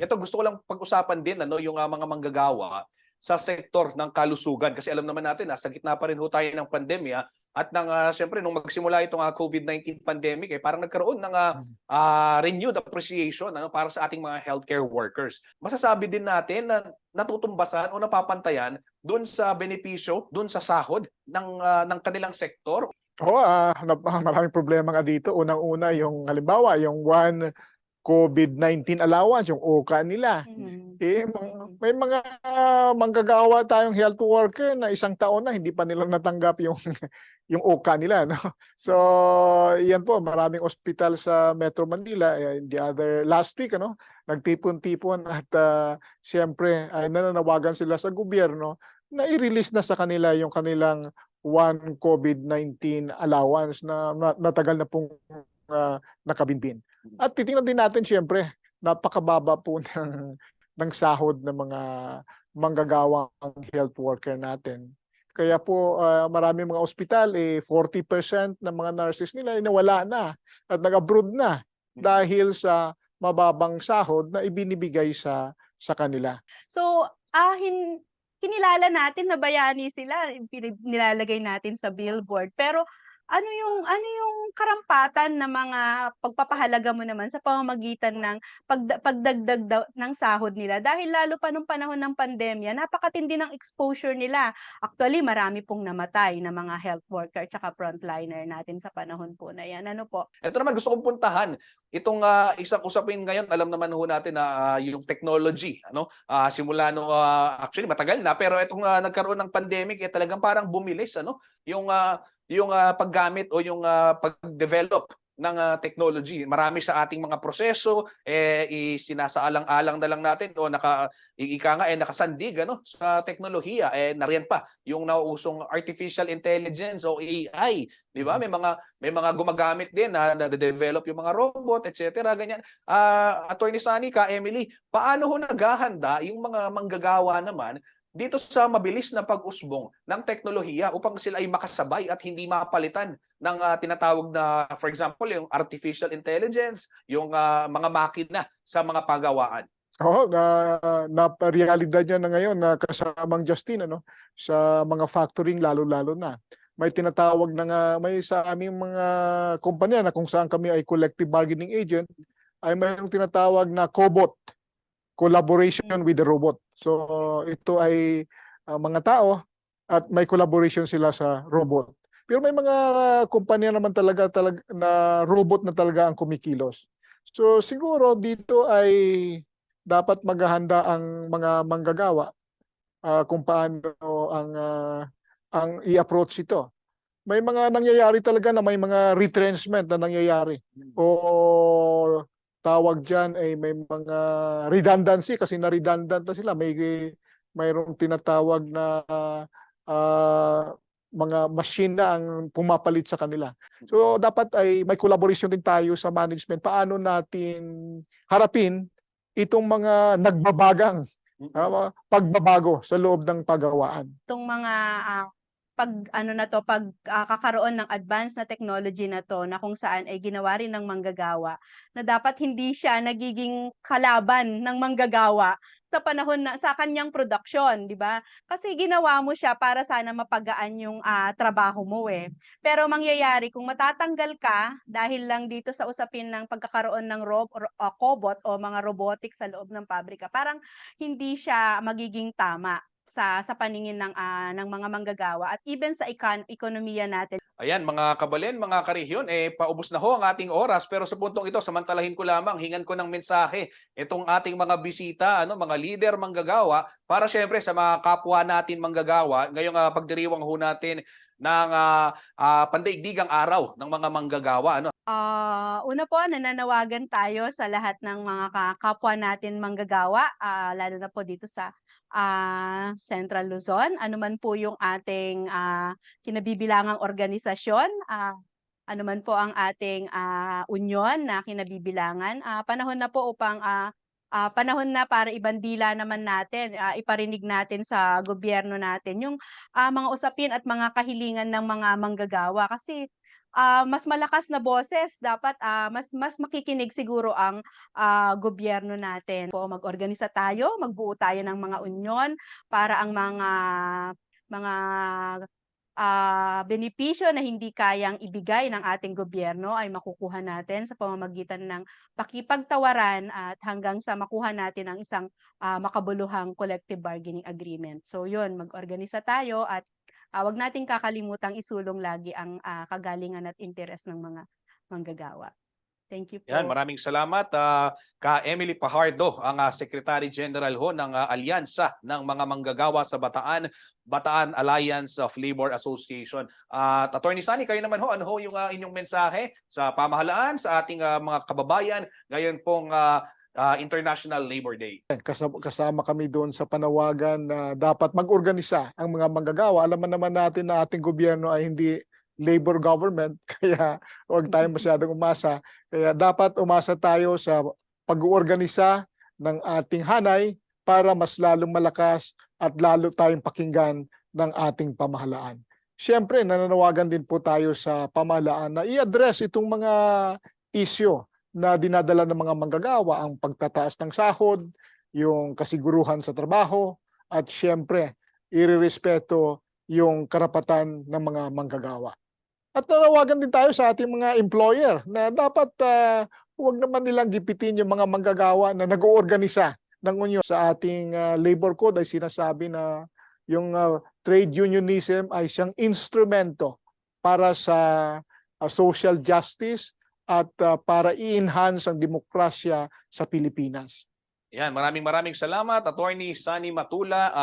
Ito gusto ko lang pag-usapan din yung mga manggagawa sa sektor ng kalusugan kasi alam naman natin nasa gitna pa rin ho tayo ng pandemya at siyempre nung magsimula itong COVID-19 pandemic parang nagkaroon ng renewed appreciation para sa ating mga healthcare workers. Masasabi din natin na natutumbasan o napapantayan doon sa benepisyo, doon sa sahod ng kanilang sektor. Oo, maraming problema nga dito. Unang-una yung halimbawa, yung one COVID-19 allowance, yung OKA nila. May mga manggagawa tayong health worker na isang taon na hindi pa nila natanggap yung yung OKA nila, no? So, yan po, maraming ospital sa Metro Manila. Last week, nagtipon-tipon at siyempre ay nananawagan sila sa gobyerno na i-release na sa kanila yung kanilang one COVID-19 allowance na natagal na pong nakabinbin. At titingnan din natin siyempre, napakababa po ng sahod ng mga manggagawang health worker natin. Kaya po maraming mga ospital 40% ng mga nurses nila nawala na at nag-abroad na dahil sa mababang sahod na ibinibigay sa kanila. So, kinilala natin na bayani sila, nilalagay natin sa billboard. Pero ano yung karampatan na mga pagpapahalaga mo naman sa pamamagitan ng pagdagdag ng sahod nila? Dahil lalo pa nung panahon ng pandemya, napakatindi ng exposure nila. Actually, marami pong namatay na mga health worker tsaka frontliner natin sa panahon po na yan. Ano po? Ito naman gusto kong puntahan itong isang usapin ngayon. Alam naman ho natin na yung technology, simula no actually matagal na pero itong nagkaroon ng pandemic talagang parang bumilis yung paggamit o yung pag-develop ng technology. Marami sa ating mga proseso isinasaalang-alang na lang natin o nakasandig sa teknolohiya. Nariyan pa yung nauusong artificial intelligence o AI, di ba? May mga gumagamit din na develop yung mga robot, etc. ganyan. Attorney Sunny, Emily, paano ho naghahanda yung mga manggagawa naman dito sa mabilis na pag-usbong ng teknolohiya upang sila ay makasabay at hindi mapalitan ng tinatawag na, for example, yung artificial intelligence, yung mga makina sa mga pagawaan? Oo, na-realidad niya na ngayon na kasamang Justin, sa mga factoring lalo-lalo na. May tinatawag na nga, may sa aming mga kumpanya na kung saan kami ay collective bargaining agent, ay mayroong tinatawag na cobot, collaboration with the robot. So ito ay mga tao at may collaboration sila sa robot. Pero may mga kumpanya naman talaga na robot na talaga ang kumikilos. So siguro dito ay dapat maghahanda ang mga manggagawa kung paano ang i-approach ito. May mga nangyayari talaga na may mga retrenchment na nangyayari. O tawag dyan ay may mga redundancy kasi na-redundant na sila. Mayroong tinatawag na mga machine na ang pumapalit sa kanila. So dapat ay may collaboration din tayo sa management. Paano natin harapin itong mga nagbabagang pagbabago sa loob ng pagawaan. Itong mga kakaroon ng advanced na technology na to na kung saan ay ginawa rin ng manggagawa na dapat hindi siya nagiging kalaban ng manggagawa sa panahon na sa kanyang produksyon, di ba? Kasi ginawa mo siya para sana mapagaan yung trabaho mo Pero mangyayari kung matatanggal ka dahil lang dito sa usapin ng pagkakaroon ng cobot o mga robotics sa loob ng pabrika, parang hindi siya magiging tama sa paningin ng mga manggagawa at even sa ekonomiya natin. Ayan, mga kabalen, mga karehyon, paubos na ho ang ating oras. Pero sa puntong ito, samantalahin ko lamang, hingan ko ng mensahe itong ating mga bisita, mga leader manggagawa, para syempre sa mga kapwa natin manggagawa, ngayong pagdiriwang ho natin ng pandaigdigang araw ng mga manggagawa. Una po, nananawagan tayo sa lahat ng mga kapwa natin manggagawa, lalo na po dito sa Central Luzon. Ano man po yung ating kinabibilangang organisasyon, ano man po ang ating union na kinabibilangan. Panahon na po upang panahon na para ibandila naman natin, iparinig natin sa gobyerno natin yung mga usapin at mga kahilingan ng mga manggagawa. Kasi mas malakas na boses dapat mas makikinig siguro ang gobyerno natin. Po mag-organisa tayo, magbuo tayo ng mga unyon para ang mga benepisyo na hindi kayang ibigay ng ating gobyerno ay makukuha natin sa pamamagitan ng pakipagtawaran at hanggang sa makuha natin ang isang makabuluhang collective bargaining agreement. So yun, mag-organisa tayo at wag nating kakalimutang isulong lagi ang kagalingan at interes ng mga manggagawa. Thank you po. Yan, maraming salamat ka Emily Pajardo, ang Secretary General ho ng Alyansa ng mga manggagawa sa Bataan Alliance of Labor Association. At Attorney Sani, kayo naman ho, ano ho yung inyong mensahe sa pamahalaan, sa ating mga kababayan ngayon pong International Labor Day? Kasama kami doon sa panawagan na dapat mag-organisa ang mga manggagawa. Alam naman natin na ating gobyerno ay hindi labor government, kaya huwag tayong masyadong umasa. Kaya dapat umasa tayo sa pag-uorganisa ng ating hanay para mas lalong malakas at lalo tayong pakinggan ng ating pamahalaan. Siyempre, nananawagan din po tayo sa pamahalaan na i-address itong mga issue na dinadala ng mga manggagawa, ang pagtataas ng sahod, yung kasiguruhan sa trabaho, at siyempre, irerespeto yung karapatan ng mga manggagawa. At nanawagan din tayo sa ating mga employer na dapat huwag naman nilang gipitin yung mga manggagawa na nag-oorganisa ng unyon. Sa ating labor code ay sinasabi na yung trade unionism ay siyang instrumento para sa social justice at para i-enhance ang demokrasya sa Pilipinas. Yan, maraming salamat, Attorney Sani Matula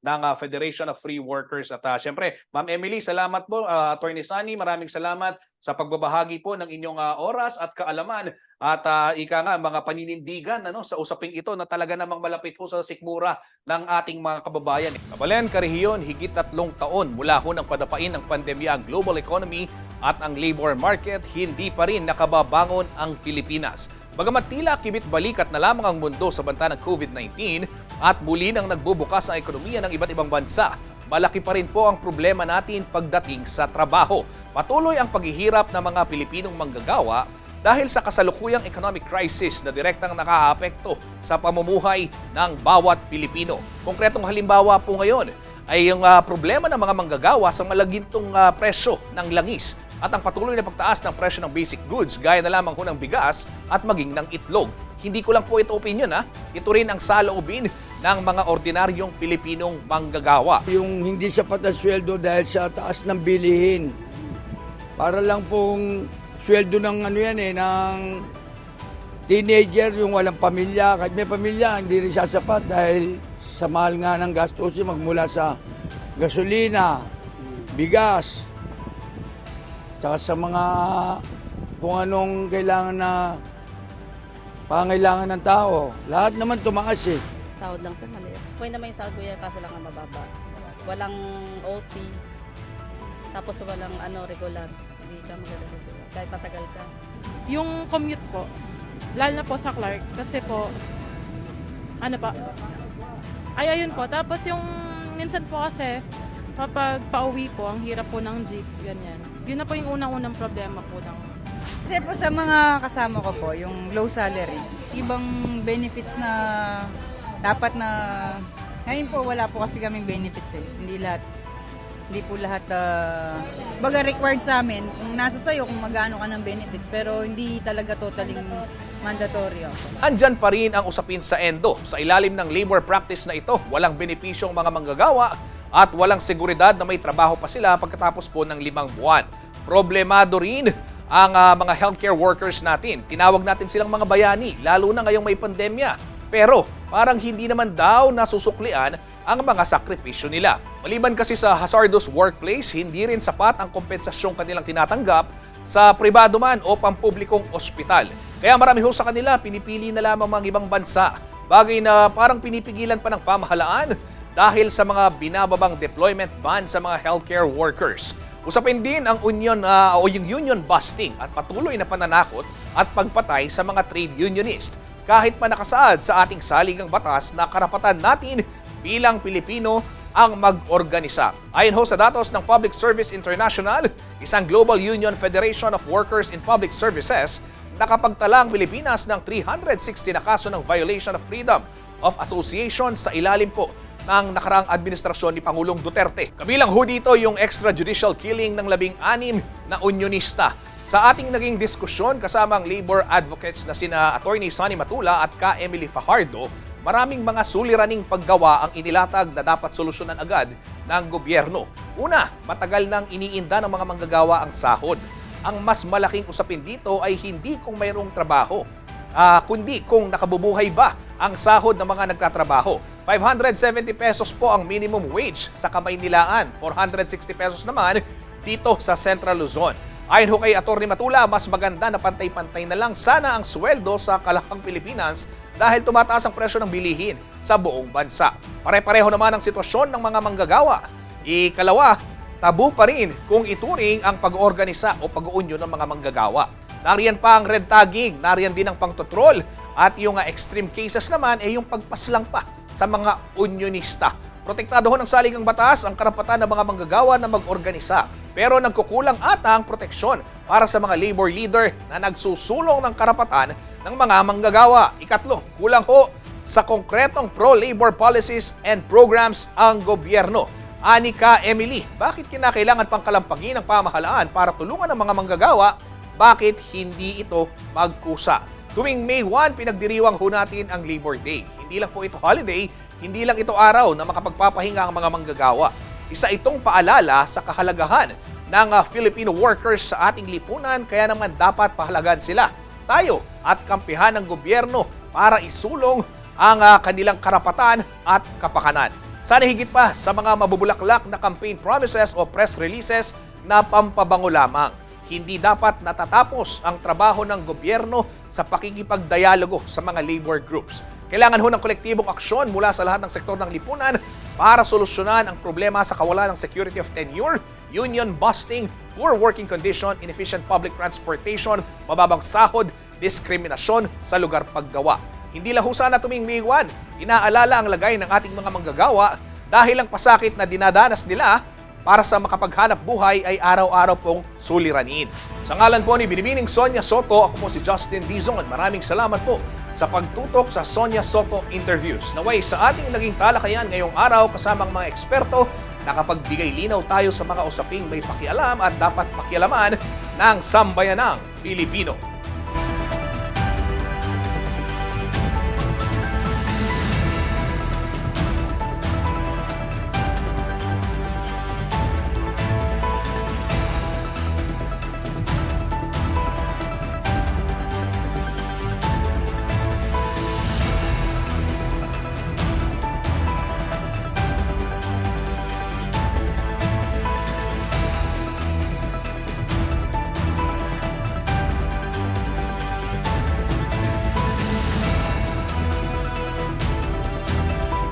ng Federation of Free Workers. At syempre, Ma'am Emily, salamat po. Attorney Sani, maraming salamat sa pagbabahagi po ng inyong oras at kaalaman. At ika nga, mga paninindigan sa usaping ito na talaga namang malapit po sa sikmura ng ating mga kababayan. Kabalen, karehiyon, higit 3 taon mula ho ng padapain ng pandemya ang global economy at ang labor market, hindi pa rin nakababangon ang Pilipinas. Bagamat tila kibit-balikat na lamang ang mundo sa banta ng COVID-19 at muli nang nagbubukas ang ekonomiya ng iba't ibang bansa, malaki pa rin po ang problema natin pagdating sa trabaho. Patuloy ang paghihirap ng mga Pilipinong manggagawa dahil sa kasalukuyang economic crisis na direktang nakaaapekto sa pamumuhay ng bawat Pilipino. Konkretong halimbawa po ngayon ay yung problema ng mga manggagawa sa malagintong presyo ng langis at ang patuloy na pagtaas ng presyo ng basic goods gaya na lamang ho ng bigas at maging ng itlog. Hindi ko lang po ito opinion ito rin ang saloobin ng mga ordinaryong Pilipinong manggagawa. Yung hindi sapat na sweldo dahil sa taas ng bilihin. Para lang pong sweldo ng ng teenager, yung walang pamilya. Kahit may pamilya, hindi rin sasapat dahil sa mahal nga ng gastusin magmula sa gasolina, bigas, tsaka sa mga kung anong kailangan na pangailangan ng tao. Lahat naman tumaas eh. Sahod lang sa maliit. Pwede naman yung sahod ko yan, kaso lang ang mababa. Walang OT, tapos walang regular. Hindi ka magre-regular, kahit matagal ka. Yung commute po, lalo na po sa Clark, kasi po, ayun po. Tapos yung minsan po kasi, kapag pauwi po, ang hirap po ng jeep, ganyan. Yun na po yung unang-unang problema po ng... Kasi po sa mga kasama ko po, yung low salary, ibang benefits na dapat na... Ngayon po, wala po kasi kaming benefits eh. Hindi po lahat baga required sa amin. Kung nasa sayo kung magano ka ng benefits, pero hindi talaga totaling mandatory. Andyan pa rin ang usapin sa ENDO. Sa ilalim ng labor practice na ito, walang benepisyong mga manggagawa at walang seguridad na may trabaho pa sila pagkatapos po ng 5 buwan. Problemado rin ang mga healthcare workers natin. Tinawag natin silang mga bayani, lalo na ngayong may pandemya. Pero parang hindi naman daw nasusuklian ang mga sakripisyo nila. Maliban kasi sa hazardous workplace, hindi rin sapat ang kompensasyong kanilang tinatanggap sa pribado man o pampublikong ospital. Kaya marami ho sa kanila pinipili na lamang mga ibang bansa. Bagay na parang pinipigilan pa ng pamahalaan dahil sa mga binababang deployment ban sa mga healthcare workers. Usapin din ang yung union busting at patuloy na pananakot at pagpatay sa mga trade unionist. Kahit pa nakasaad sa ating saligang batas na karapatan natin bilang Pilipino ang mag-organisa. Ayon ho sa datos ng Public Service International, isang Global Union Federation of Workers in Public Services, nakapagtala ang Pilipinas ng 360 na kaso ng violation of freedom of association sa ilalim po ng nakaraang administrasyon ni Pangulong Duterte. Kabilang ho dito yung extrajudicial killing ng 16 na unionista. Sa ating naging diskusyon kasama ang labor advocates na sina Attorney Sonny Matula at Ka Emily Fajardo, maraming mga suliraning paggawa ang inilatag na dapat solusyonan agad ng gobyerno. Una, matagal nang iniinda ng mga manggagawa ang sahod. Ang mas malaking usapin dito ay hindi kung mayroong trabaho, kundi kung nakabubuhay ba ang sahod ng mga nagtatrabaho. 570 pesos po ang minimum wage sa Kamaynilaan, 460 pesos naman dito sa Central Luzon. Ayon ho kay Atty. Matula, mas maganda na pantay-pantay na lang sana ang sweldo sa kalahang Pilipinas dahil tumataas ang presyo ng bilihin sa buong bansa. Pare-pareho naman ang sitwasyon ng mga manggagawa. Ikalawa, tabu pa rin kung ituring ang pag-organisa o pag-uunyo ng mga manggagawa. Nariyan pa ang red tagging, nariyan din ang pangtotrol, at yung extreme cases naman ay yung pagpaslang pa sa mga unionista. Protektado ho ng saligang batas ang karapatan ng mga manggagawa na mag-organisa, pero nagkukulang ata ang proteksyon para sa mga labor leader na nagsusulong ng karapatan ng mga manggagawa. Ikatlo, kulang ho sa konkretong pro-labor policies and programs ang gobyerno. Ani Ka Emily, bakit kinakailangan pang kalampagin ang pamahalaan para tulungan ang mga manggagawa? Bakit hindi ito magkusa? Tuwing May 1, pinagdiriwang ho natin ang Labor Day. Hindi lang po ito holiday, hindi lang ito araw na makapagpapahinga ang mga manggagawa. Isa itong paalala sa kahalagahan ng Filipino workers sa ating lipunan, kaya naman dapat pahalagan sila. Tayo at kampihan ng gobyerno para isulong ang kanilang karapatan at kapakanan. Sana higit pa sa mga mabubulaklak na campaign promises o press releases na pampabango lamang. Hindi dapat natatapos ang trabaho ng gobyerno sa pakikipagdialogo sa mga labor groups. Kailangan ho ng kolektibong aksyon mula sa lahat ng sektor ng lipunan para solusyonan ang problema sa kawalan ng security of tenure, union busting, poor working condition, inefficient public transportation, mababang sahod, diskriminasyon sa lugar paggawa. Hindi lang ho sana tuming May 1, inaalala ang lagay ng ating mga manggagawa dahil ang pasakit na dinadanas nila para sa makapaghanap buhay ay araw-araw pong suliranin. Sa ngalan po ni Binibining Sonia Soto, ako po si Justin Dizon. Maraming salamat po sa pagtutok sa Sonia Soto Interviews. Naway sa ating naging talakayan ngayong araw kasamang mga eksperto, nakapagbigay linaw tayo sa mga usaping may pakialam at dapat pakialaman ng sambayanang Pilipino.